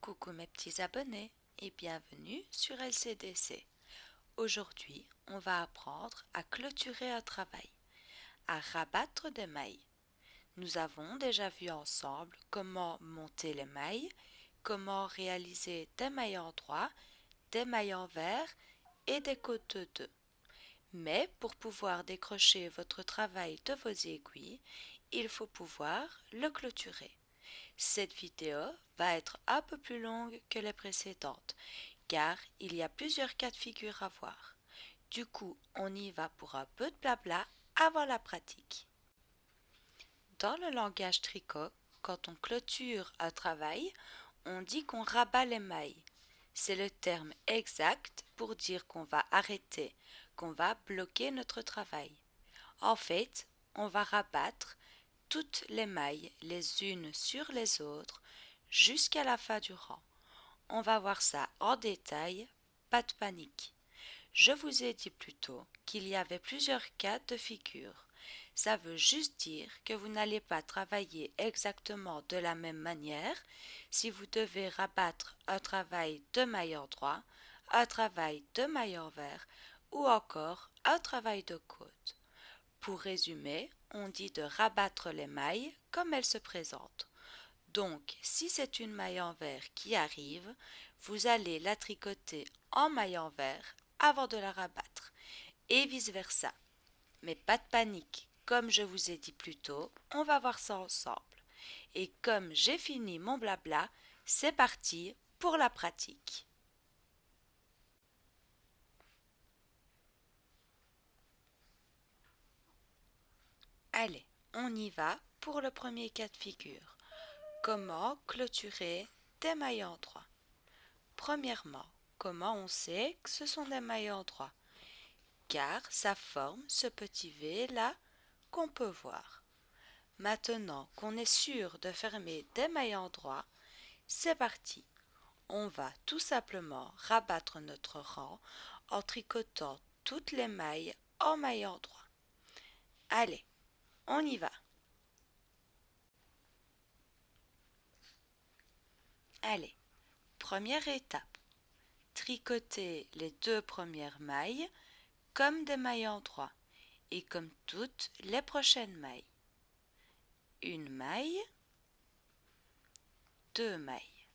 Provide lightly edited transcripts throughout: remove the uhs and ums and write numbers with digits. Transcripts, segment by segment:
Coucou mes petits abonnés et bienvenue sur LCDC. Aujourd'hui, on va apprendre à clôturer un travail, à rabattre des mailles. Nous avons déjà vu ensemble comment monter les mailles, comment réaliser des mailles en droit, des mailles en vert et des côtes de 2. Mais pour pouvoir décrocher votre travail de vos aiguilles, il faut pouvoir le clôturer. Cette vidéo va être un peu plus longue que les précédentes, car il y a plusieurs cas de figure à voir. Du coup, on y va pour un peu de blabla avant la pratique. Dans le langage tricot, quand on clôture un travail, on dit qu'on rabat les mailles. C'est le terme exact pour dire qu'on va arrêter, qu'on va bloquer notre travail. En fait, on va rabattre toutes les mailles les unes sur les autres jusqu'à la fin du rang. On va voir ça en détail, pas de panique. Je vous ai dit plus tôt qu'il y avait plusieurs cas de figure. Ça veut juste dire que vous n'allez pas travailler exactement de la même manière si vous devez rabattre un travail de maille en droit, un travail de maille en vert ou encore un travail de côte. Pour résumer, on dit de rabattre les mailles comme elles se présentent. Donc, si c'est une maille en vert qui arrive, vous allez la tricoter en maille en vert avant de la rabattre, et vice-versa. Mais pas de panique, comme je vous ai dit plus tôt, on va voir ça ensemble. Et comme j'ai fini mon blabla, c'est parti pour la pratique. Allez, on y va pour le premier cas de figure. Comment clôturer des mailles en droit? Premièrement, comment on sait que ce sont des mailles en droit? Car ça forme ce petit V là qu'on peut voir. Maintenant qu'on est sûr de fermer des mailles en droit, c'est parti. On va tout simplement rabattre notre rang en tricotant toutes les mailles en mailles en droit. Allez, on y va. Allez, première étape. Tricoter les 2 premières mailles comme des mailles en droit et comme toutes les prochaines mailles. Une maille, 2 mailles.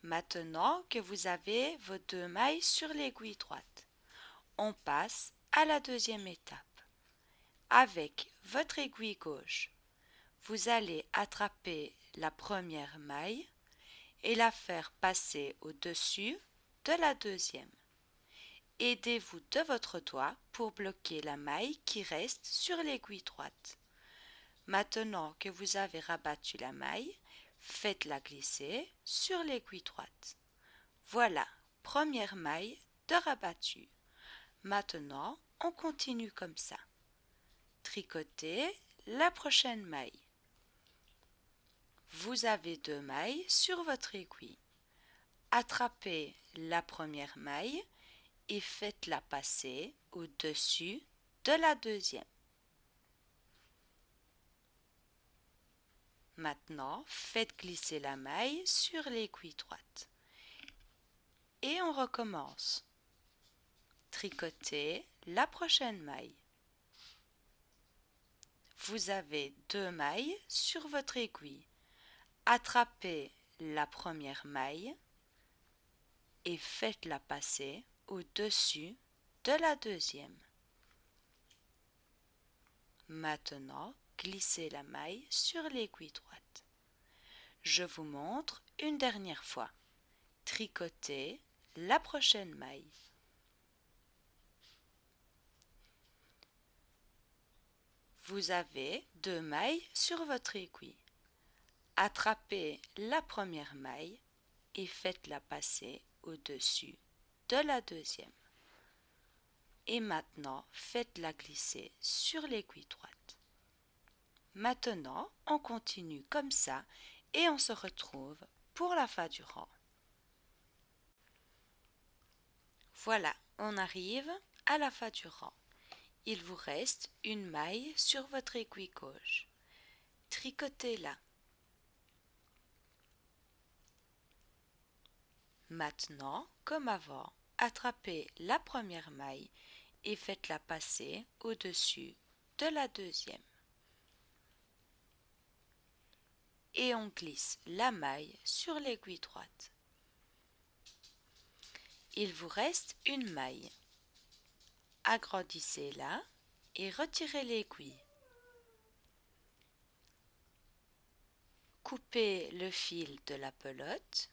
Maintenant que vous avez vos 2 mailles sur l'aiguille droite, on passe à la deuxième étape. Avec votre aiguille gauche, vous allez attraper la première maille et la faire passer au-dessus de la deuxième. Aidez-vous de votre doigt pour bloquer la maille qui reste sur l'aiguille droite. Maintenant que vous avez rabattu la maille, faites-la glisser sur l'aiguille droite. Voilà, première maille de rabattu. Maintenant, on continue comme ça. Tricotez la prochaine maille. Vous avez 2 mailles sur votre aiguille. Attrapez la première maille et faites-la passer au-dessus de la deuxième. Maintenant, faites glisser la maille sur l'aiguille droite. Et on recommence. Tricotez la prochaine maille. Vous avez 2 mailles sur votre aiguille. Attrapez la première maille et faites-la passer au-dessus de la deuxième. Maintenant, glissez la maille sur l'aiguille droite. Je vous montre une dernière fois. Tricotez la prochaine maille. Vous avez 2 mailles sur votre aiguille. Attrapez la première maille et faites-la passer au-dessus de la deuxième. Et maintenant, faites-la glisser sur l'aiguille droite. Maintenant, on continue comme ça et on se retrouve pour la fin du rang. Voilà, on arrive à la fin du rang. Il vous reste une maille sur votre aiguille gauche. Tricotez-la. Maintenant, comme avant, attrapez la première maille et faites-la passer au-dessus de la deuxième. Et on glisse la maille sur l'aiguille droite. Il vous reste une maille. Agrandissez-la et retirez l'aiguille. Coupez le fil de la pelote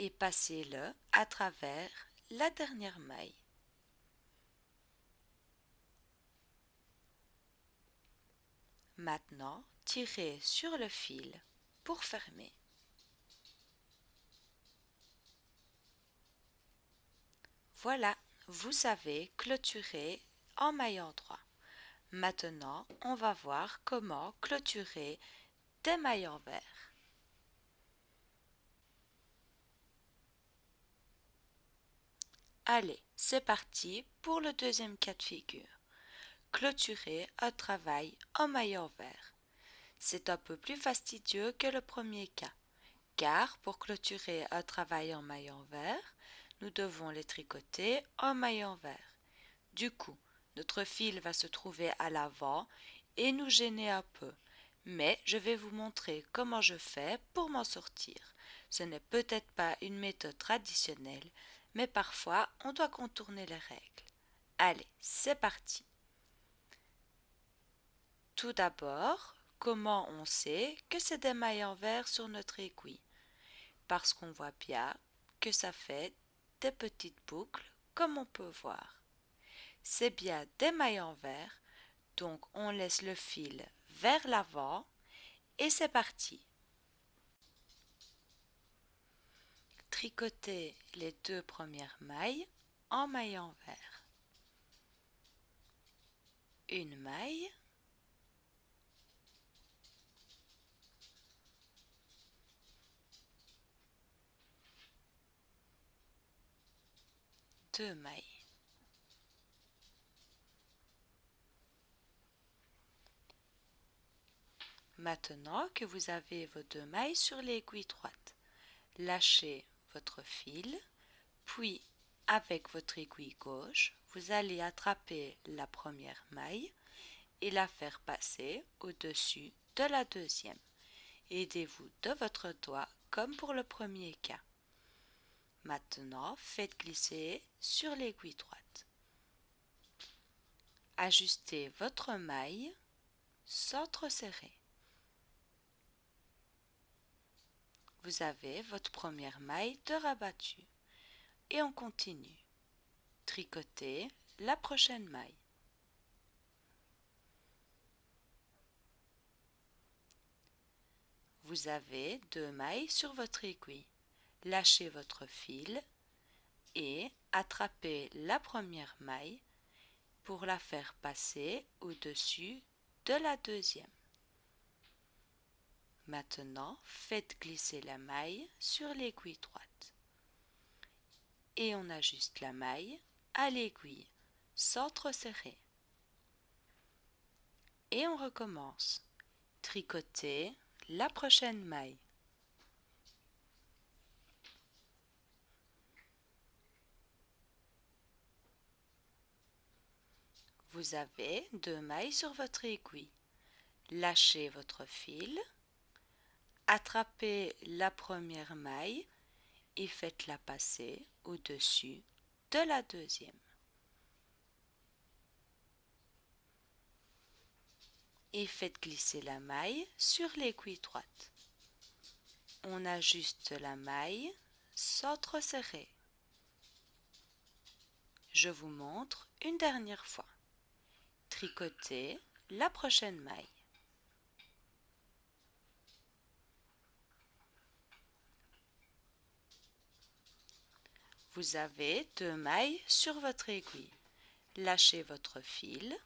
et passez-le à travers la dernière maille. Maintenant, tirez sur le fil pour fermer. Voilà, vous savez clôturer en maille endroit. Maintenant, on va voir comment clôturer des mailles envers. Allez, c'est parti pour le deuxième cas de figure. Clôturer un travail en maille envers. C'est un peu plus fastidieux que le premier cas, car pour clôturer un travail en maille envers, nous devons les tricoter en maille envers. Du coup, notre fil va se trouver à l'avant et nous gêner un peu. Mais je vais vous montrer comment je fais pour m'en sortir. Ce n'est peut-être pas une méthode traditionnelle, mais parfois on doit contourner les règles. Allez, c'est parti. Tout d'abord, comment on sait que c'est des mailles envers sur notre aiguille? Parce qu'on voit bien que ça fait des petites boucles, comme on peut voir. C'est bien des mailles envers, donc on laisse le fil vers l'avant et c'est parti. Tricotez les deux premières mailles en maille envers. Une maille, deux mailles. Maintenant que vous avez vos deux mailles sur l'aiguille droite, lâchez votre fil, puis avec votre aiguille gauche, vous allez attraper la première maille et la faire passer au-dessus de la deuxième. Aidez-vous de votre doigt comme pour le premier cas. Maintenant, faites glisser sur l'aiguille droite. Ajustez votre maille sans trop serrer. Vous avez votre première maille de rabattu et on continue. Tricotez la prochaine maille. Vous avez deux mailles sur votre aiguille. Lâchez votre fil et attrapez la première maille pour la faire passer au-dessus de la deuxième. Maintenant, faites glisser la maille sur l'aiguille droite. Et on ajuste la maille à l'aiguille sans trop serrer. Et on recommence. Tricotez la prochaine maille. Vous avez deux mailles sur votre aiguille. Lâchez votre fil, attrapez la première maille et faites-la passer au-dessus de la deuxième. Et faites glisser la maille sur l'aiguille droite. On ajuste la maille sans trop serrer. Je vous montre une dernière fois. Tricotez la prochaine maille. Vous avez deux mailles sur votre aiguille. Lâchez votre fil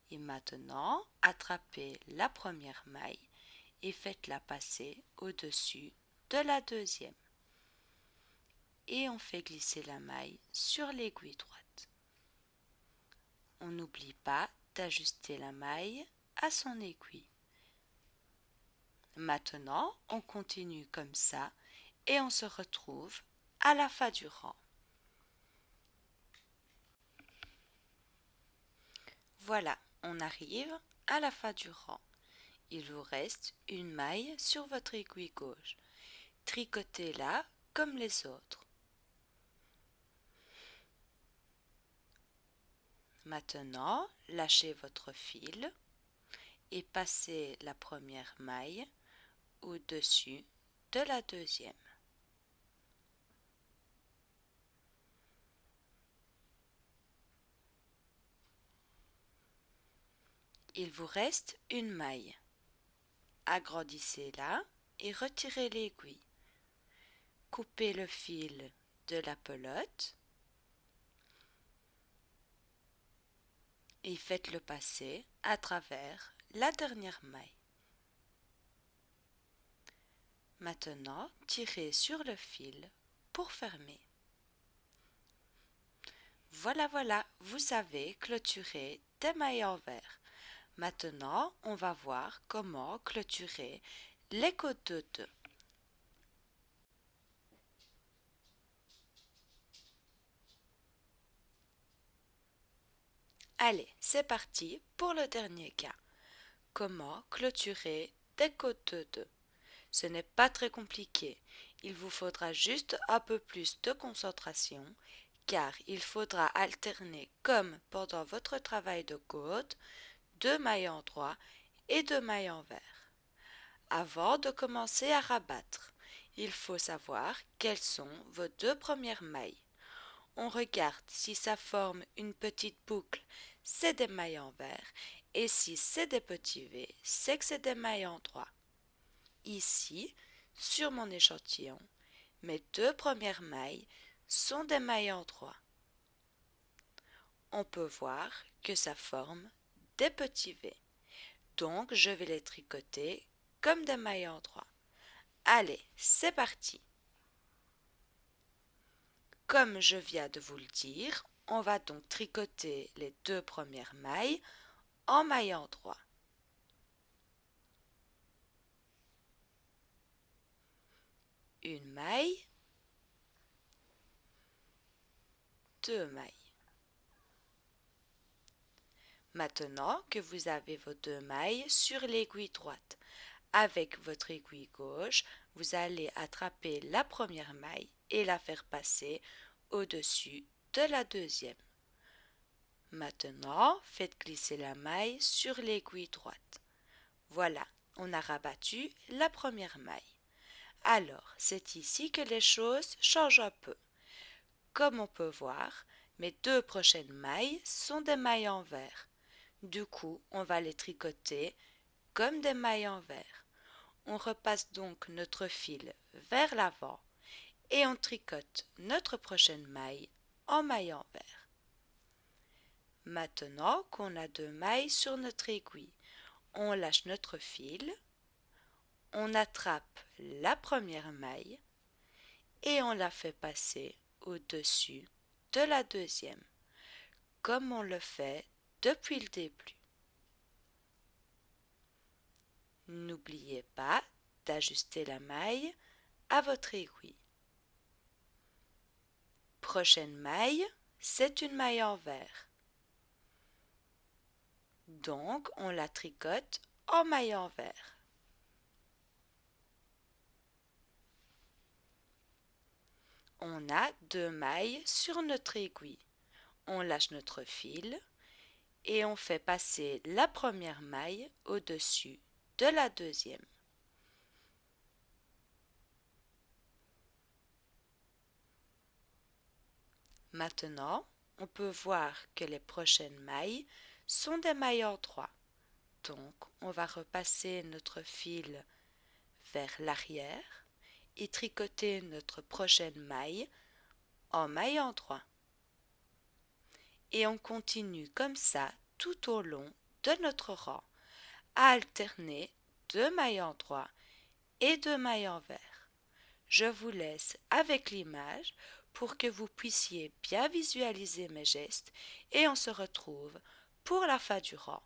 et maintenant attrapez la première maille et faites-la passer au-dessus de la deuxième. Et on fait glisser la maille sur l'aiguille droite. On n'oublie pas d'ajuster la maille à son aiguille. Maintenant, on continue comme ça et on se retrouve à la fin du rang. Voilà, on arrive à la fin du rang. Il vous reste une maille sur votre aiguille gauche. Tricotez-la comme les autres. Maintenant, lâchez votre fil et passez la première maille au-dessus de la deuxième. Il vous reste une maille. Agrandissez-la et retirez l'aiguille. Coupez le fil de la pelote et faites-le passer à travers la dernière maille. Maintenant, tirez sur le fil pour fermer. Voilà, vous savez clôturer des mailles envers. Maintenant, on va voir comment clôturer les côtes de 2. Allez, c'est parti pour le dernier cas. Comment clôturer des côtes de 2? Ce n'est pas très compliqué. Il vous faudra juste un peu plus de concentration car il faudra alterner comme pendant votre travail de côte 2 mailles en droit et 2 mailles envers. Avant de commencer à rabattre, il faut savoir quelles sont vos 2 premières mailles. On regarde si ça forme une petite boucle, c'est des mailles envers, et si c'est des petits V, c'est que c'est des mailles en droit. Ici, sur mon échantillon, mes 2 premières mailles sont des mailles en droit. On peut voir que ça forme des petits V. Donc, je vais les tricoter comme des mailles en droit. Allez, c'est parti! Comme je viens de vous le dire, on va donc tricoter les 2 premières mailles en mailles en droit. Une maille, 2 mailles. Maintenant que vous avez vos 2 mailles sur l'aiguille droite, avec votre aiguille gauche, vous allez attraper la première maille et la faire passer au-dessus de la deuxième. Maintenant, faites glisser la maille sur l'aiguille droite. Voilà, on a rabattu la première maille. Alors, c'est ici que les choses changent un peu. Comme on peut voir, mes 2 prochaines mailles sont des mailles envers. Du coup, on va les tricoter comme des mailles envers. On repasse donc notre fil vers l'avant et on tricote notre prochaine maille en maille envers. Maintenant qu'on a 2 mailles sur notre aiguille, on lâche notre fil, on attrape la première maille et on la fait passer au-dessus de la deuxième, comme on le fait depuis le début. N'oubliez pas d'ajuster la maille à votre aiguille. Prochaine maille, c'est une maille envers. Donc, on la tricote en maille envers. On a 2 mailles sur notre aiguille. On lâche notre fil et on fait passer la première maille au-dessus de la deuxième. Maintenant, on peut voir que les prochaines mailles sont des mailles en droit. Donc, on va repasser notre fil vers l'arrière et tricoter notre prochaine maille en maille en droit. Et on continue comme ça tout au long de notre rang, à alterner 2 mailles en droit et 2 mailles envers. Je vous laisse avec l'image pour que vous puissiez bien visualiser mes gestes et on se retrouve pour la fin du rang.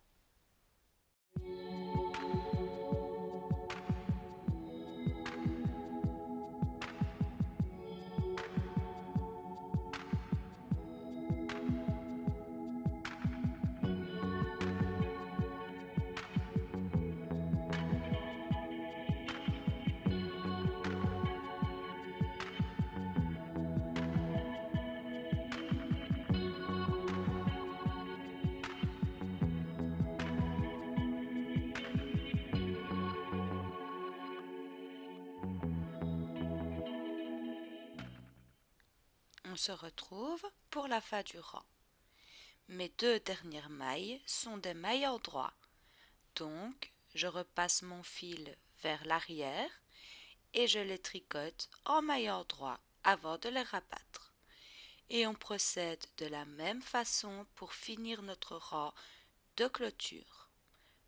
on se retrouve pour la fin du rang. Mes 2 dernières mailles sont des mailles endroits, donc je repasse mon fil vers l'arrière et je les tricote en mailles endroits avant de les rabattre. Et on procède de la même façon pour finir notre rang de clôture.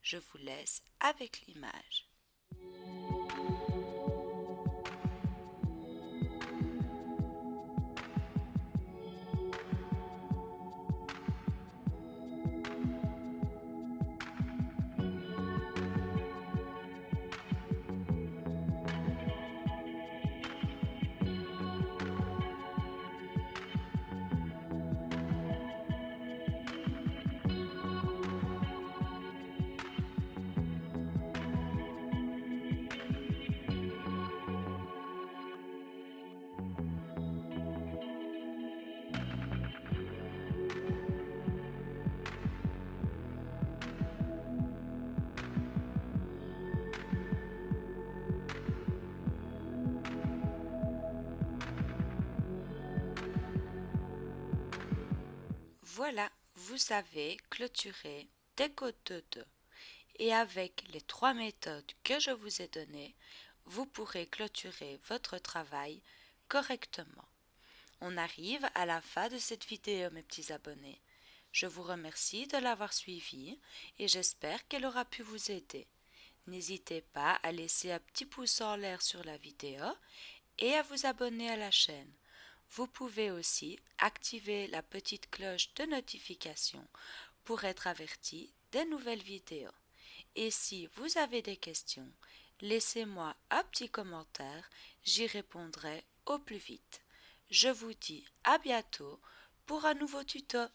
Je vous laisse avec l'image. Voilà, vous avez clôturé des côtes de 2. Et avec les 3 méthodes que je vous ai données, vous pourrez clôturer votre travail correctement. On arrive à la fin de cette vidéo, mes petits abonnés. Je vous remercie de l'avoir suivi et j'espère qu'elle aura pu vous aider. N'hésitez pas à laisser un petit pouce en l'air sur la vidéo et à vous abonner à la chaîne. Vous pouvez aussi activer la petite cloche de notification pour être averti des nouvelles vidéos. Et si vous avez des questions, laissez-moi un petit commentaire, j'y répondrai au plus vite. Je vous dis à bientôt pour un nouveau tuto.